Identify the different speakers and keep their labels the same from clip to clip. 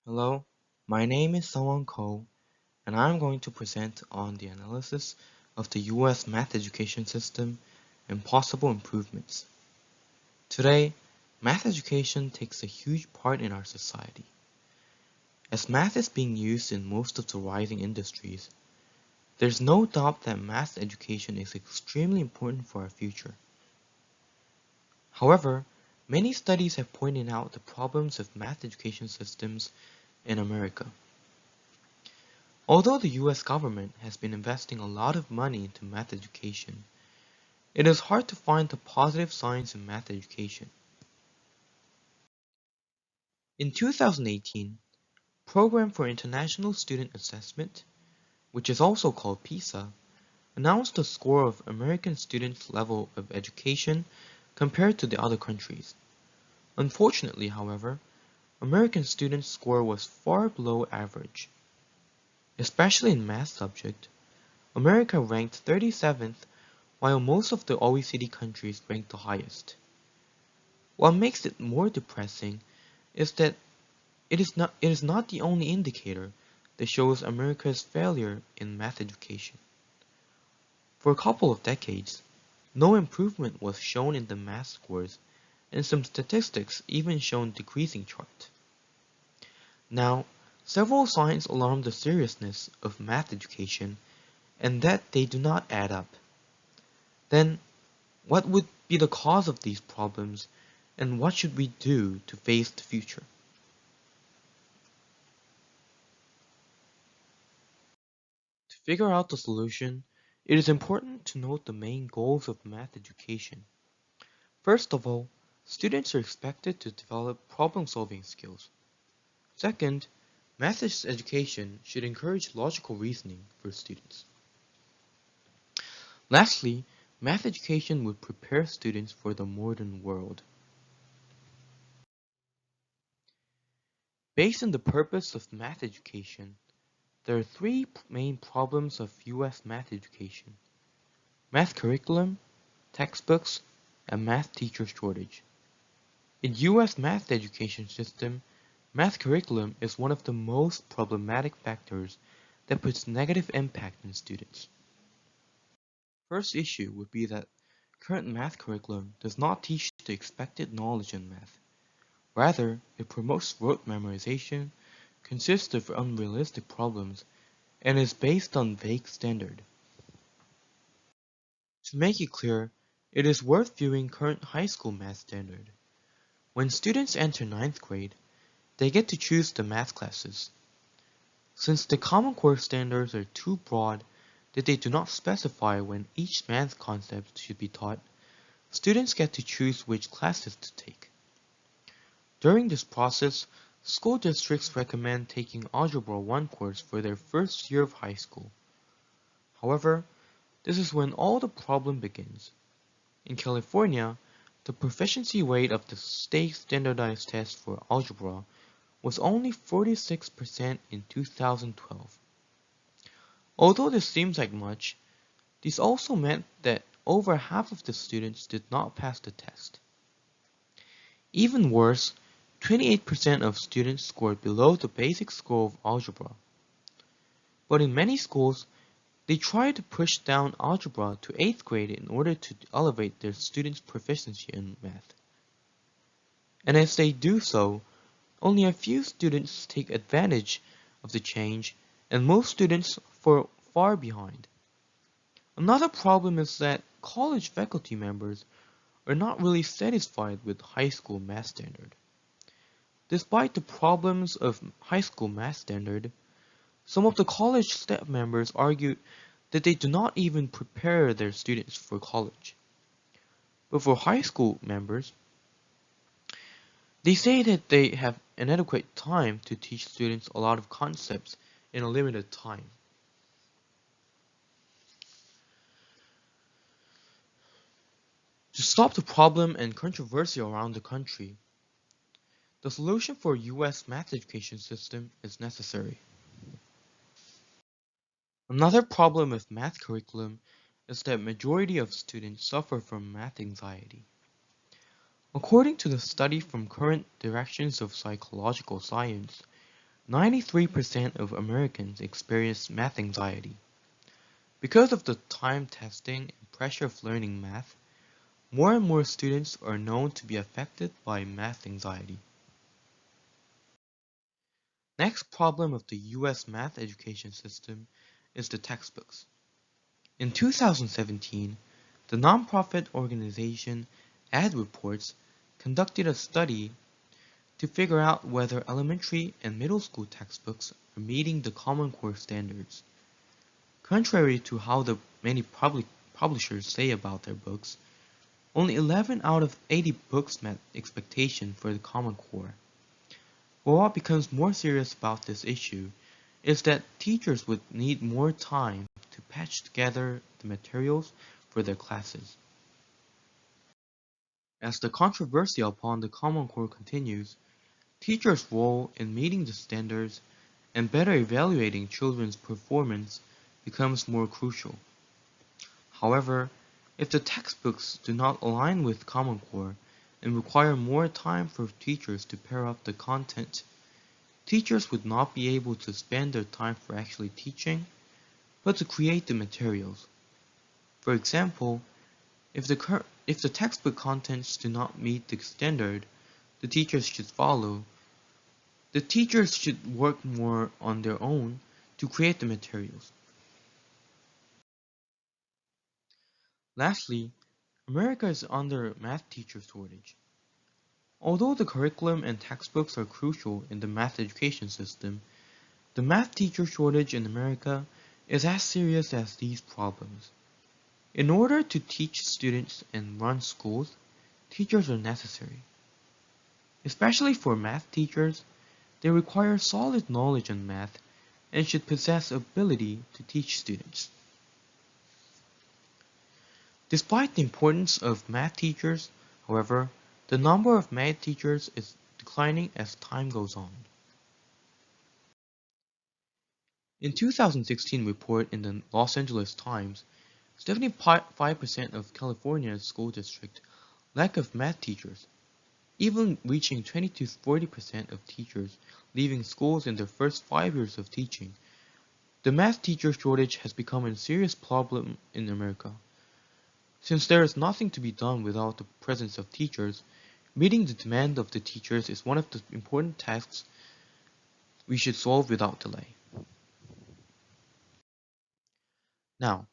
Speaker 1: Hello, my name is Seongwon Ko, and I'm going to present on the analysis of the US math education system and possible improvements. Today, math education takes a huge part in our society. As math is being used in most of the rising industries, there's no doubt that math education is extremely important for our future. However, many studies have pointed out the problems of math education systems in America. Although the US government has been investing a lot of money into math education, it is hard to find the positive signs in math education. In 2018, Program for International Student Assessment, which is also called PISA, announced the score of American students' level of education compared to the other countries. Unfortunately, however, American students' score was far below average. Especially in math subject, America ranked 37th while most of the OECD countries ranked the highest. What makes it more depressing is that it is not the only indicator that shows America's failure in math education. For a couple of decades, no improvement was shown in the math scores, and some statistics even shown decreasing chart. Now, several signs alarm the seriousness of math education and that they do not add up. Then, what would be the cause of these problems, and what should we do to face the future? To figure out the solution, it is important to note the main goals of math education. First of all, students are expected to develop problem-solving skills. Second, math education should encourage logical reasoning for students. Lastly, math education would prepare students for the modern world. Based on the purpose of math education, there are three main problems of US math education: math curriculum, textbooks, and math teacher shortage. In US math education system, math curriculum is one of the most problematic factors that puts negative impact on students. First issue would be that current math curriculum does not teach the expected knowledge in math. Rather, it promotes rote memorization, consists of unrealistic problems, and is based on vague standard. To make it clear, it is worth viewing current high school math standard. When students enter ninth grade, they get to choose the math classes. Since the Common Core standards are too broad that they do not specify when each math concept should be taught, students get to choose which classes to take. During this process, school districts recommend taking Algebra 1 course for their first year of high school. However, this is when all the problem begins. In California, the proficiency rate of the state standardized test for algebra was only 46% in 2012. Although this seems like much, this also meant that over half of the students did not pass the test. Even worse, 28% of students scored below the basic score of algebra. But in many schools, they try to push down algebra to 8th grade in order to elevate their students' proficiency in math. And as they do so, only a few students take advantage of the change, and most students fall far behind. Another problem is that college faculty members are not really satisfied with high school math standard. Despite the problems of high school math standard, some of the college staff members argue that they do not even prepare their students for college. But for high school members, they say that they have inadequate time to teach students a lot of concepts in a limited time. To stop the problem and controversy around the country, the solution for US math education system is necessary. Another problem with math curriculum is that majority of students suffer from math anxiety. According to the study from Current Directions of Psychological Science, 93% of Americans experience math anxiety. Because of the time testing and pressure of learning math, more and more students are known to be affected by math anxiety. Next problem of the US math education system is the textbooks. In 2017, the nonprofit organization Ad Reports conducted a study to figure out whether elementary and middle school textbooks are meeting the Common Core standards. Contrary to how the many publishers say about their books, only 11 out of 80 books met expectation for the Common Core. But what becomes more serious about this issue is that teachers would need more time to patch together the materials for their classes. As the controversy upon the Common Core continues, teachers' role in meeting the standards and better evaluating children's performance becomes more crucial. However, if the textbooks do not align with Common Core and require more time for teachers to pair up the content, teachers would not be able to spend their time for actually teaching, but to create the materials. For example, if the textbook contents do not meet the standard the teachers should follow, the teachers should work more on their own to create the materials. Lastly, America is under a math teacher shortage. Although the curriculum and textbooks are crucial in the math education system, the math teacher shortage in America is as serious as these problems. In order to teach students and run schools, teachers are necessary. Especially for math teachers, they require solid knowledge on math and should possess ability to teach students. Despite the importance of math teachers, however, the number of math teachers is declining as time goes on. In 2016 report in the Los Angeles Times, 75% of California's school district lack of math teachers, even reaching 20 to 40% of teachers leaving schools in their first 5 years of teaching. The math teacher shortage has become a serious problem in America. Since there is nothing to be done without the presence of teachers, meeting the demand of the teachers is one of the important tasks we should solve without delay. Now,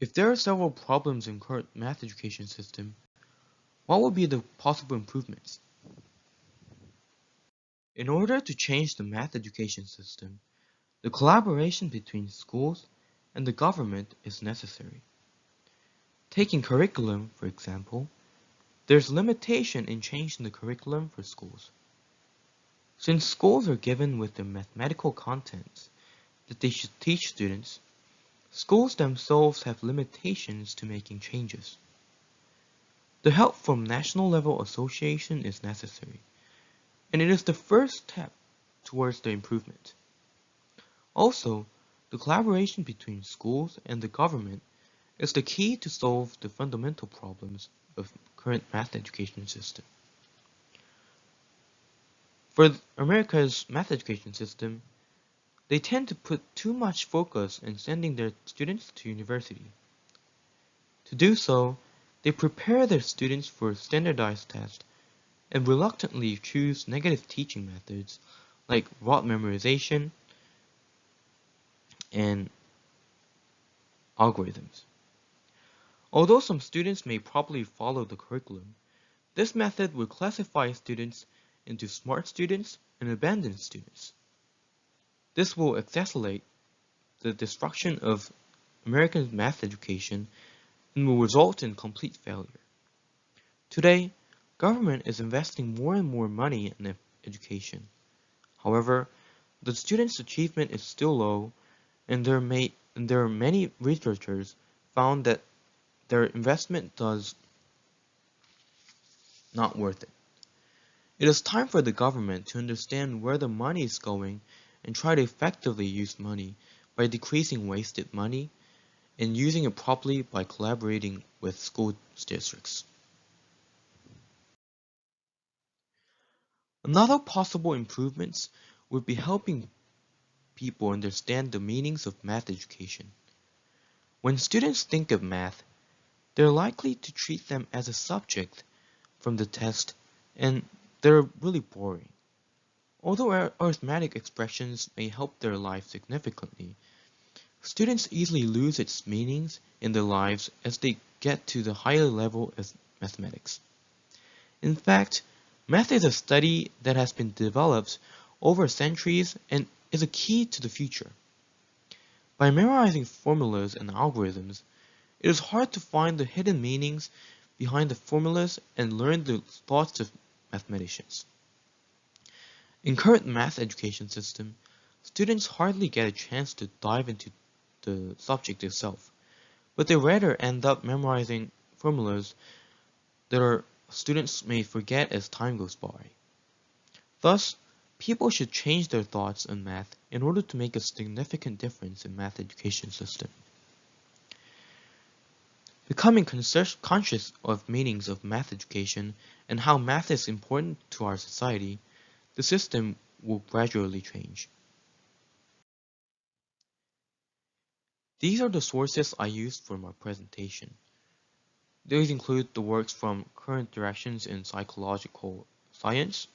Speaker 1: if there are several problems in current math education system, what would be the possible improvements? In order to change the math education system, the collaboration between schools and the government is necessary. Taking curriculum, for example, there's limitation in changing the curriculum for schools. Since schools are given with the mathematical contents that they should teach students, schools themselves have limitations to making changes. The help from national level association is necessary, and it is the first step towards the improvement. Also, the collaboration between schools and the government is the key to solve the fundamental problems of current math education system. For America's math education system, they tend to put too much focus in sending their students to university. To do so, they prepare their students for standardized tests and reluctantly choose negative teaching methods like rote memorization and algorithms. Although some students may properly follow the curriculum, this method will classify students into smart students and abandoned students. This will accelerate the destruction of American math education and will result in complete failure. Today, government is investing more and more money in education. However, the students' achievement is still low, and there are many researchers found that their investment does not worth it. It is time for the government to understand where the money is going and try to effectively use money by decreasing wasted money and using it properly by collaborating with school districts. Another possible improvements would be helping people understand the meanings of math education. When students think of math, they're likely to treat them as a subject from the test, and they're really boring. Although arithmetic expressions may help their life significantly, students easily lose its meanings in their lives as they get to the higher level as mathematics. In fact, math is a study that has been developed over centuries and is a key to the future. By memorizing formulas and algorithms, it is hard to find the hidden meanings behind the formulas and learn the thoughts of mathematicians. In current math education system, students hardly get a chance to dive into the subject itself, but they rather end up memorizing formulas that our students may forget as time goes by. Thus, people should change their thoughts on math in order to make a significant difference in math education system. Becoming conscious of meanings of math education and how math is important to our society, the system will gradually change. These are the sources I used for my presentation. These include the works from Current Directions in Psychological Science,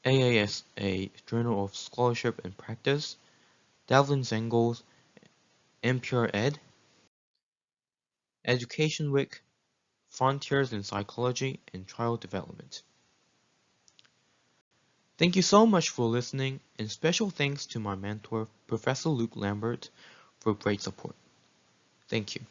Speaker 1: AASA Journal of Scholarship and Practice, Devlin Zengel's NPR Ed, Education Week, Frontiers in Psychology and Child Development. Thank you so much for listening, and special thanks to my mentor, Professor Luke Lambert, for great support. Thank you.